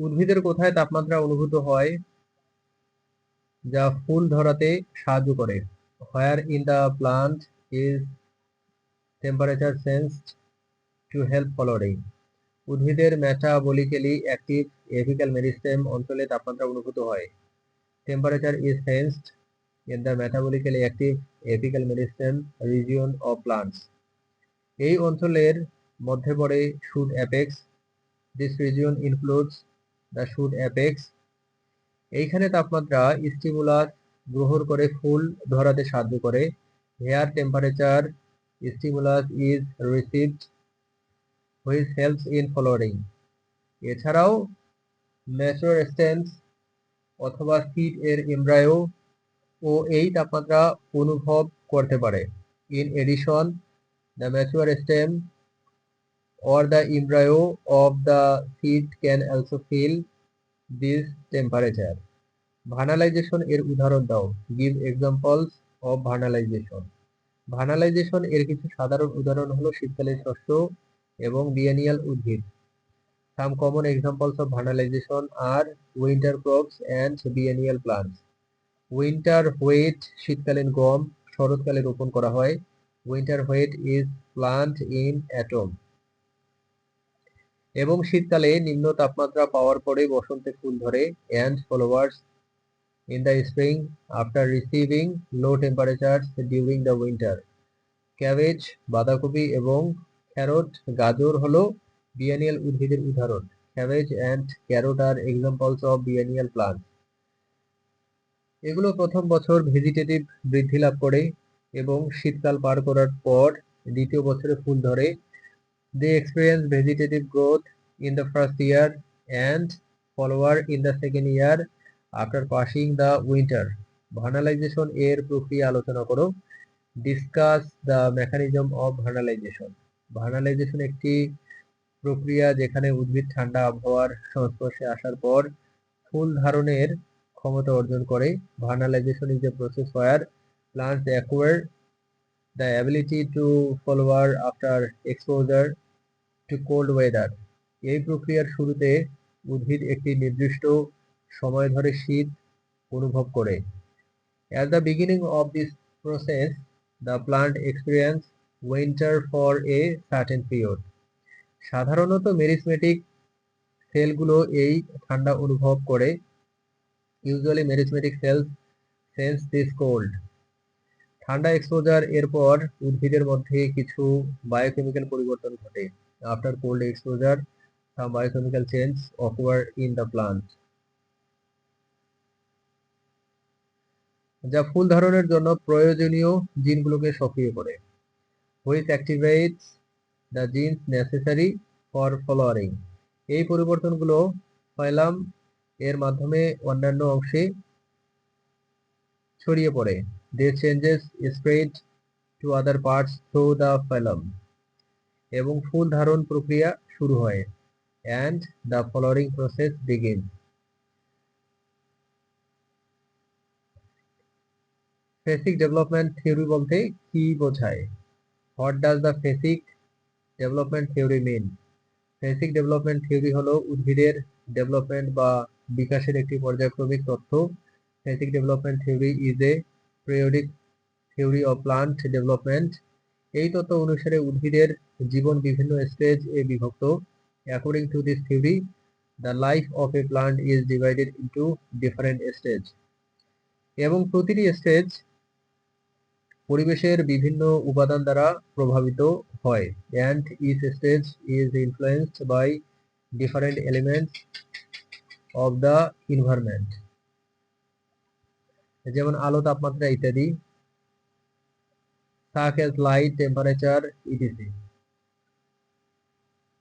উদ্ভিদের কোথায় তাপমাত্রা অনুভূত হয় যা ফুল ধরাতে সাহায্য করে? Where in the plant is temperature sensed to help flowering? উদ্ভিদের মেটাবলিক্যালি অ্যাক্টিভ এপিক্যাল মেরিস্টেম অঞ্চলে তাপমাত্রা অনুভূত হয়। Temperature is sensed in the metabolically active apical meristem region of plants. এই অঞ্চলের মধ্যে পড়ে shoot apex. This region includes the shoot apex. এইখানে তাপমাত্রা স্টিমুলাস গ্রহণ করে ফুল ধরাতে সাহায্য করে। Here temperature stimulus is received which helps in flowering. এছাড়াও ম্যাচিওর স্টেমস অথবা সিড এর এমব্রায়ো ও এই তাপমাত্রা অনুভব করতে পারে। In addition, the mature stem or the embryo of the seed can also feel this temperature. Vernalization এর উদাহরণ দাও। Give examples of vernalization. Vernalization এর কিছু সাধারণ উদাহরণ হলো শীতকালীন শস্য এবং বিয়েনিয়াল উদ্ভিদ। Some common examples of vernalization are winter crops and biennial plants. Winter wheat শীতকালীন গম শরৎকালে রোপণ করা হয়। Winter wheat is plant in autumn. এবং শীতকালে নিম্ন তাপমাত্রা পাওয়ার পরে বসন্তে ফুল ধরে। And flowers in the spring after receiving low temperature during the winter. Cabbage বাঁধাকপি এবং ক্যারট গাজর হলো বিয়েনিয়াল উদ্ভিদের উদাহরণ। Cabbage and carrot are examples of biennial plant. এগুলো প্রথম বছর ভেজিটেটিভ বৃদ্ধি লাভ করে এবং শীতকাল পার করার পর দ্বিতীয় বছরে ফুল ধরে। They experience vegetative growth in the first year and flower in the second year after passing the winter. Vernalization এর প্রক্রিয়া আলোচনা করো। Discuss the mechanism of vernalization. Vernalization একটি প্রক্রিয়া যেখানে উদ্ভিদ ঠান্ডা আবহাওয়ার সংস্পর্শে আসার পর ফুল ধারণের ক্ষমতা অর্জন করে। Vernalization is a process where plants acquire the ability to flower after exposure to cold weather. এই প্রক্রিয়ার শুরুতে উদ্ভিদ একটি নির্দিষ্ট সময় ধরে শীত অনুভব করে। At the beginning of this process, the plant experience winter for a certain period. সাধারণত মেরিসমেটিক সেলগুলো এই ঠান্ডা অনুভব করে। Usually merismatic cells sense this cold. ঠান্ডা এক্সপোজার এর পর উদ্ভিদের মধ্যে কিছু বায়োকেমিক্যাল পরিবর্তন ঘটে। After cold exposure some biochemical change occur in the plant. যা ফুল ধারণের জন্য প্রয়োজনীয় জিনগুলোকে সক্রিয় করে। Which activates the genes necessary for flowering. এই পরিবর্তনগুলো ফলাম এর মাধ্যমে অন্যান্য অংশে ছড়িয়ে পড়ে। These changes spread to other parts through the phloem. এবং ফুল ধারণ প্রক্রিয়া শুরু হয়। And the flowering process begins. Phasic development theory বলতে কি বোঝায়? What does the phasic development theory mean? Phasic development theory হলো উদ্ভিদের ডেভেলপমেন্ট বা বিকাশের একটি পর্যায়ক্রমিক তত্ত্ব। Phasic development theory is a periodic theory of plant development. এই তত্ত্ব অনুসারে উদ্ভিদের জীবন বিভিন্ন স্টেজ এ বিভক্ত। According to this theory, the life of a plant is divided into different stages. এবং প্রতিটি স্টেজ পরিবেশের বিভিন্ন উপাদান দ্বারা প্রভাবিত হয়। And each stage is influenced by different elements of the environment. যেমন আলো, তাপমাত্রা ইত্যাদি। Such as light, temperature, etc.